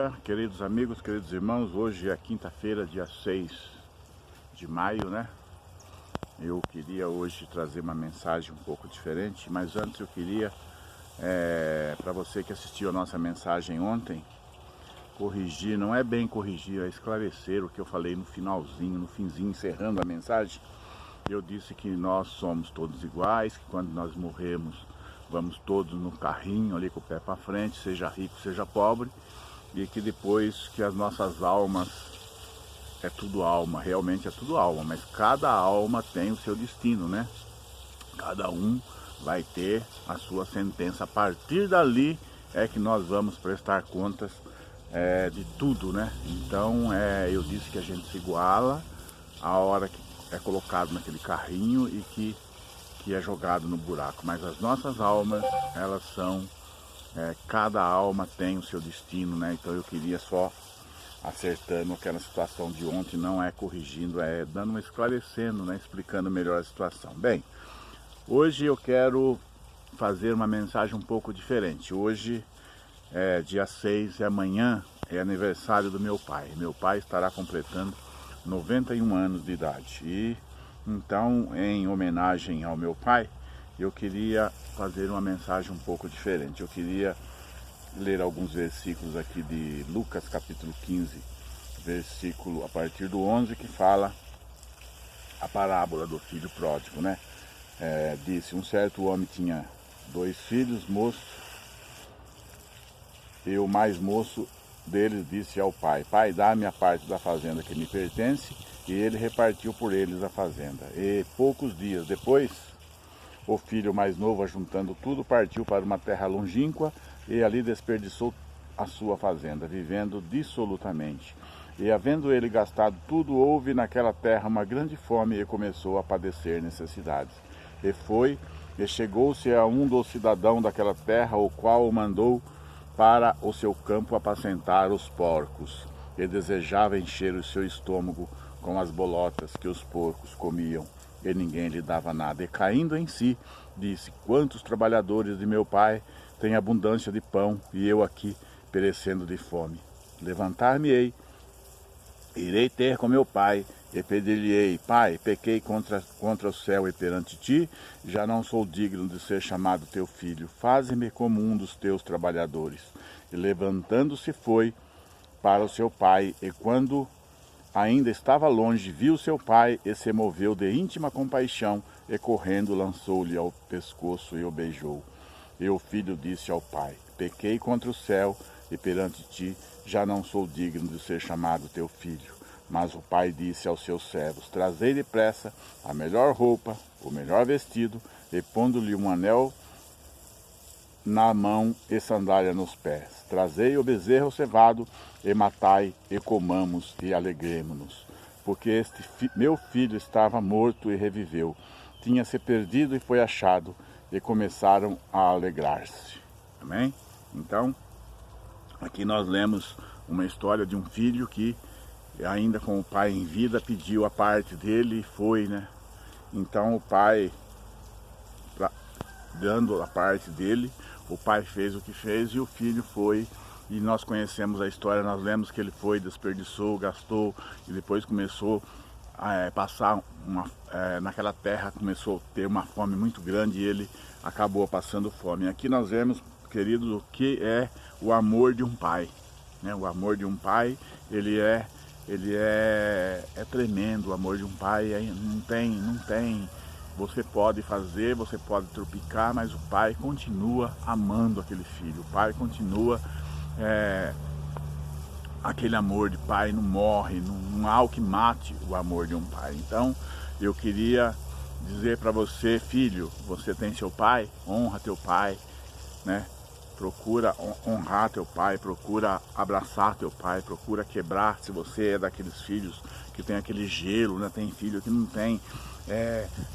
dia, queridos amigos, queridos irmãos. Hoje é quinta-feira, dia 6 de maio, né? Eu queria hoje trazer uma mensagem um pouco diferente, mas antes eu queria, para você que assistiu a nossa mensagem ontem, corrigir, não é bem corrigir, é esclarecer o que eu falei no finalzinho, no finzinho, encerrando a mensagem. Eu disse que nós somos todos iguais, que quando nós morremos, vamos todos no carrinho ali com o pé para frente, seja rico, seja pobre, e que depois que as nossas almas, é tudo alma, realmente é tudo alma, mas cada alma tem o seu destino, né? Cada um vai ter a sua sentença. A partir dali é que nós vamos prestar contas de tudo, né? Então eu disse que a gente se iguala a hora que é colocado naquele carrinho e que é jogado no buraco, mas as nossas almas, elas são, cada alma tem o seu destino, né? Então eu queria só acertando aquela situação de ontem, não é corrigindo, é dando uma esclarecendo, né? Explicando melhor a situação. Bem, hoje eu quero fazer uma mensagem um pouco diferente. Hoje é dia 6 e amanhã é aniversário do meu pai. Meu pai estará completando 91 anos de idade e então, em homenagem ao meu pai, eu queria fazer uma mensagem um pouco diferente. Eu queria ler alguns versículos aqui de Lucas capítulo 15, versículo a partir do 11, que fala a parábola do filho pródigo, né? Disse, um certo homem tinha 2 filhos moços, e o mais moço deles disse ao pai, pai, dá-me a parte da fazenda que me pertence. E ele repartiu por eles a fazenda. E poucos dias depois, o filho mais novo, ajuntando tudo, partiu para uma terra longínqua e ali desperdiçou a sua fazenda, vivendo dissolutamente. E havendo ele gastado tudo, houve naquela terra uma grande fome e começou a padecer necessidades. E foi, e chegou-se a um dos cidadãos daquela terra, o qual o mandou para o seu campo apacentar os porcos. E desejava encher o seu estômago com as bolotas que os porcos comiam, e ninguém lhe dava nada. E caindo em si, disse, quantos trabalhadores de meu pai têm abundância de pão, e eu aqui perecendo de fome. Levantar-me-ei, irei ter com meu pai, e pedir-lhe-ei, pai, pequei contra o céu e perante ti, já não sou digno de ser chamado teu filho, faze-me como um dos teus trabalhadores. E levantando-se foi para o seu pai, e quando ainda estava longe, viu seu pai e se moveu de íntima compaixão e correndo lançou-lhe ao pescoço e o beijou. E o filho disse ao pai, pequei contra o céu e perante ti, já não sou digno de ser chamado teu filho. Mas o pai disse aos seus servos, trazei depressa a melhor roupa, o melhor vestido, e pondo-lhe um anel na mão e sandália nos pés. Trazei o bezerro cevado e matai e comamos e alegremo-nos. Porque este meu filho estava morto e reviveu, tinha se perdido e foi achado, e começaram a alegrar-se. Amém? Então, aqui nós lemos uma história de um filho que, ainda com o pai em vida, pediu a parte dele e foi, né? Então o pai, dando a parte dele, o pai fez o que fez e o filho foi, e nós conhecemos a história, nós lemos que ele foi, desperdiçou, gastou, e depois começou a passar naquela terra, começou a ter uma fome muito grande e ele acabou passando fome. Aqui nós vemos, queridos, o que é o amor de um pai, né? O amor de um pai, ele é tremendo. O amor de um pai não tem. Você pode fazer, você pode tropicar, mas o pai continua amando aquele filho. O pai continua, aquele amor de pai não morre, não há o que mate o amor de um pai. Então, eu queria dizer para você, filho, você tem seu pai, honra teu pai, né? Procura honrar teu pai, procura abraçar teu pai, procura quebrar, se você é daqueles filhos que tem aquele gelo, né? Tem filho que não tem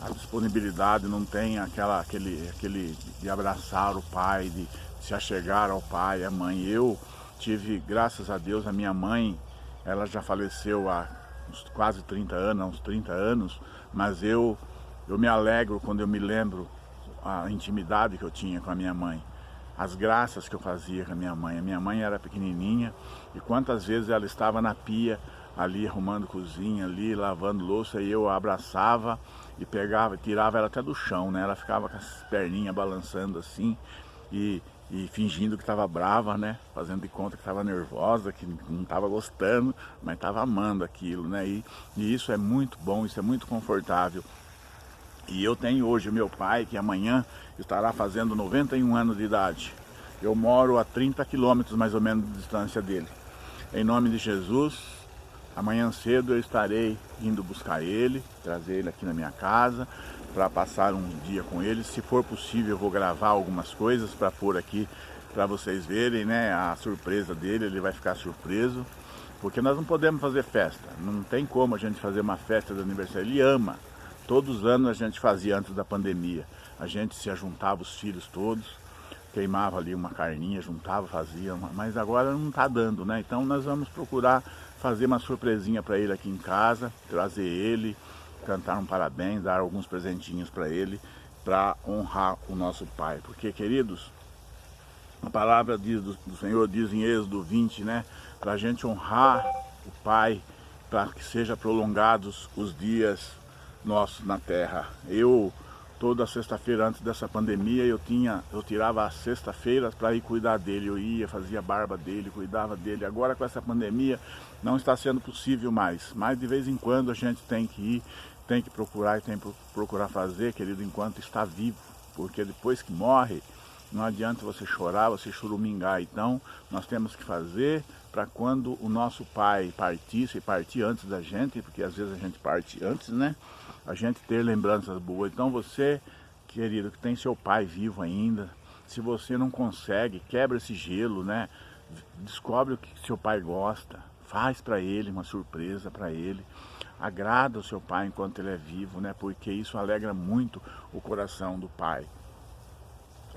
a disponibilidade, não tem aquele de abraçar o pai, de se achegar ao pai, à mãe. Eu tive, graças a Deus, a minha mãe, ela já faleceu há uns quase 30 anos, uns 30 anos, mas eu me alegro quando eu me lembro a intimidade que eu tinha com a minha mãe. as graças que eu fazia com a minha mãe. A minha mãe era pequenininha e quantas vezes ela estava na pia, ali arrumando cozinha, ali lavando louça, e eu a abraçava e pegava, tirava ela até do chão, né? Ela ficava com as perninhas balançando assim e fingindo que estava brava, né? Fazendo de conta que estava nervosa, que não estava gostando, mas estava amando aquilo, né? E isso é muito bom, isso é muito confortável. E eu tenho hoje o meu pai, que amanhã estará fazendo 91 anos de idade. Eu moro a 30 quilômetros mais ou menos de distância dele. Em nome de Jesus, amanhã cedo eu estarei indo buscar ele, trazer ele aqui na minha casa, para passar um dia com ele. Se for possível, eu vou gravar algumas coisas para pôr aqui, para vocês verem, né, a surpresa dele. Ele vai ficar surpreso, porque nós não podemos fazer festa. Não tem como a gente fazer uma festa de aniversário. Ele ama. Todos os anos a gente fazia antes da pandemia. A gente se juntava, os filhos todos, queimava ali uma carninha, juntava, fazia, mas agora não está dando, né? Então nós vamos procurar fazer uma surpresinha para ele aqui em casa, trazer ele, cantar um parabéns, dar alguns presentinhos para ele, para honrar o nosso pai. Porque, queridos, a palavra do Senhor diz em Êxodo 20, né? Para a gente honrar o pai, para que sejam prolongados os dias nossos na terra. Eu, toda sexta-feira antes dessa pandemia, eu tirava as sexta-feiras para ir cuidar dele. Eu ia, fazia a barba dele, cuidava dele. Agora com essa pandemia não está sendo possível mais. Mas de vez em quando a gente tem que ir, tem que procurar e tem que procurar fazer, querido, enquanto está vivo. Porque depois que morre, não adianta você chorar, você chorumingar. Então nós temos que fazer para quando o nosso pai partisse, e partir antes da gente, porque às vezes a gente parte antes, né? A gente ter lembranças boas. Então você, querido, que tem seu pai vivo ainda, se você não consegue, quebra esse gelo, né? Descobre o que seu pai gosta, faz para ele uma surpresa para ele, agrada o seu pai enquanto ele é vivo, né? Porque isso alegra muito o coração do pai.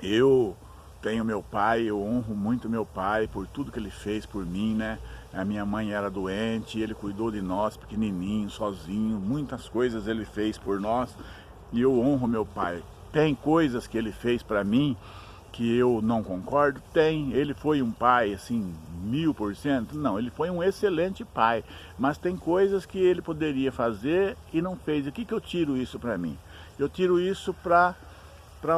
Eu tenho meu pai, eu honro muito meu pai por tudo que ele fez por mim, né? A minha mãe era doente, ele cuidou de nós pequenininho, sozinho, muitas coisas ele fez por nós e eu honro meu pai. Tem coisas que ele fez para mim que eu não concordo? Tem. Ele foi um pai assim, 1000%? Não, ele foi um excelente pai, mas tem coisas que ele poderia fazer e não fez. E o que eu tiro isso para mim? Eu tiro isso para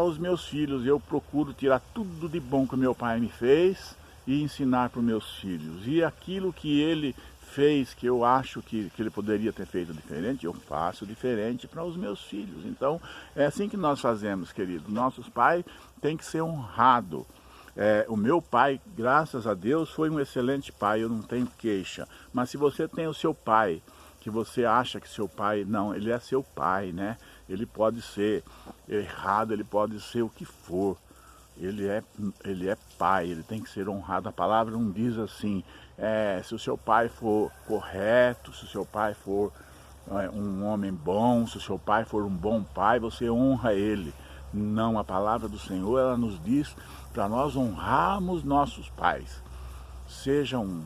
os meus filhos. Eu procuro tirar tudo de bom que meu pai me fez e ensinar para os meus filhos. E aquilo que ele fez, que eu acho que ele poderia ter feito diferente, eu faço diferente para os meus filhos. Então, é assim que nós fazemos, querido. Nossos pais têm que ser honrados. O meu pai, graças a Deus, foi um excelente pai, eu não tenho queixa. Mas se você tem o seu pai, que você acha que seu pai, não, ele é seu pai, né? Ele pode ser errado, ele pode ser o que for. Ele é pai, ele tem que ser honrado. A palavra não diz assim, se o seu pai for correto, se o seu pai for um homem bom, se o seu pai for um bom pai, você honra ele. Não, a palavra do Senhor, ela nos diz para nós honrarmos nossos pais. Seja um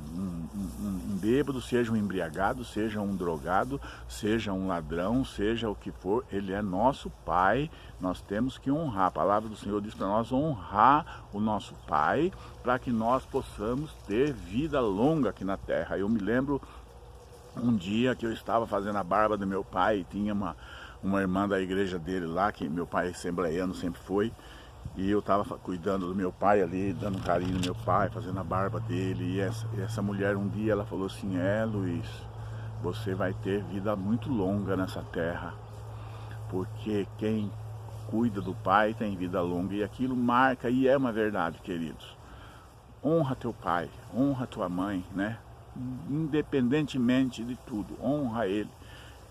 bêbado, seja um embriagado, seja um drogado, seja um ladrão, seja o que for, ele é nosso pai, nós temos que honrar. A palavra do Senhor diz para nós honrar o nosso pai, para que nós possamos ter vida longa aqui na terra. Eu me lembro um dia que eu estava fazendo a barba do meu pai, e tinha uma irmã da igreja dele lá, que meu pai assembleiano sempre foi, e eu estava cuidando do meu pai ali, dando carinho no meu pai, fazendo a barba dele. E essa mulher um dia ela falou assim, Luiz, você vai ter vida muito longa nessa terra. Porque quem cuida do pai tem vida longa. E aquilo marca, e é uma verdade, queridos. Honra teu pai, honra tua mãe, né? Independentemente de tudo, honra ele.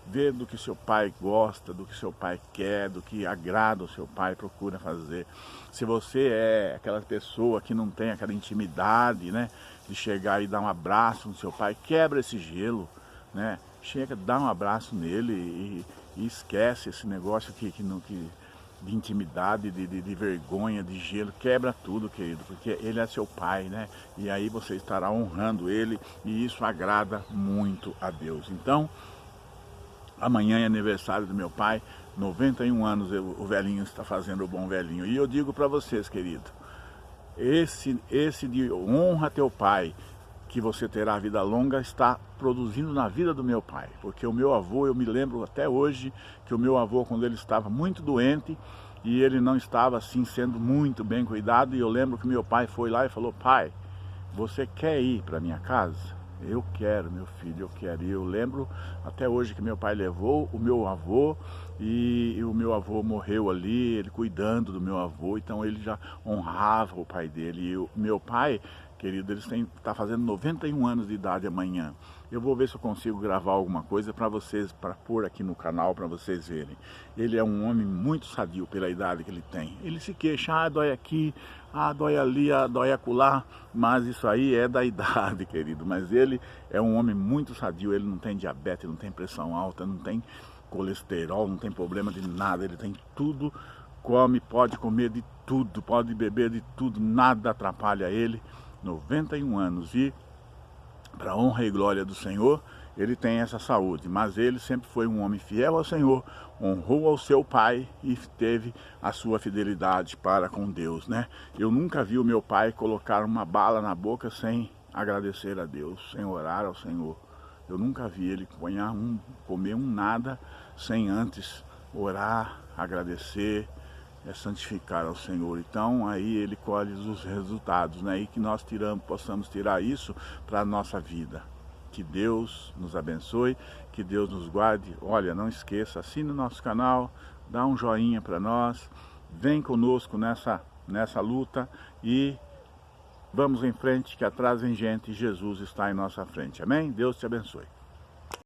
Vê do que seu pai gosta, do que seu pai quer, do que agrada o seu pai, procura fazer. Se você é aquela pessoa que não tem aquela intimidade, né, de chegar e dar um abraço no seu pai, quebra esse gelo, né? Chega, dá um abraço nele e esquece esse negócio de intimidade, de vergonha, de gelo. Quebra tudo, querido, porque ele é seu pai, né? E aí você estará honrando ele e isso agrada muito a Deus. Então, amanhã é aniversário do meu pai, 91 anos o velhinho está fazendo o bom velhinho. E eu digo para vocês, querido, esse de honra teu pai, que você terá vida longa, está produzindo na vida do meu pai. Porque o meu avô, eu me lembro até hoje, que o meu avô, quando ele estava muito doente, e ele não estava assim sendo muito bem cuidado, e eu lembro que meu pai foi lá e falou: pai, você quer ir para minha casa? Eu quero, meu filho, eu quero. E eu lembro até hoje que meu pai levou o meu avô, e o meu avô morreu ali, ele cuidando do meu avô, então ele já honrava o pai dele. E o meu pai, querido, ele está fazendo 91 anos de idade amanhã. Eu vou ver se eu consigo gravar alguma coisa para vocês, para pôr aqui no canal, para vocês verem. Ele é um homem muito sadio pela idade que ele tem. Ele se queixa, dói aqui, dói ali, dói acolá, mas isso aí é da idade, querido. Mas ele é um homem muito sadio, ele não tem diabetes, não tem pressão alta, não tem colesterol, não tem problema de nada, ele tem tudo, come, pode comer de tudo, pode beber de tudo, nada atrapalha ele. 91 anos, e para honra e glória do Senhor, ele tem essa saúde, mas ele sempre foi um homem fiel ao Senhor, honrou ao seu pai e teve a sua fidelidade para com Deus, né? Eu nunca vi o meu pai colocar uma bala na boca sem agradecer a Deus, sem orar ao Senhor. Eu nunca vi ele comer nada sem antes orar, agradecer, santificar ao Senhor. Então aí ele colhe os resultados, né? E que nós possamos tirar isso para a nossa vida. Que Deus nos abençoe, que Deus nos guarde. Olha, não esqueça, assine o nosso canal, dá um joinha para nós, vem conosco nessa luta e vamos em frente, que atrás vem gente, Jesus está em nossa frente. Amém? Deus te abençoe.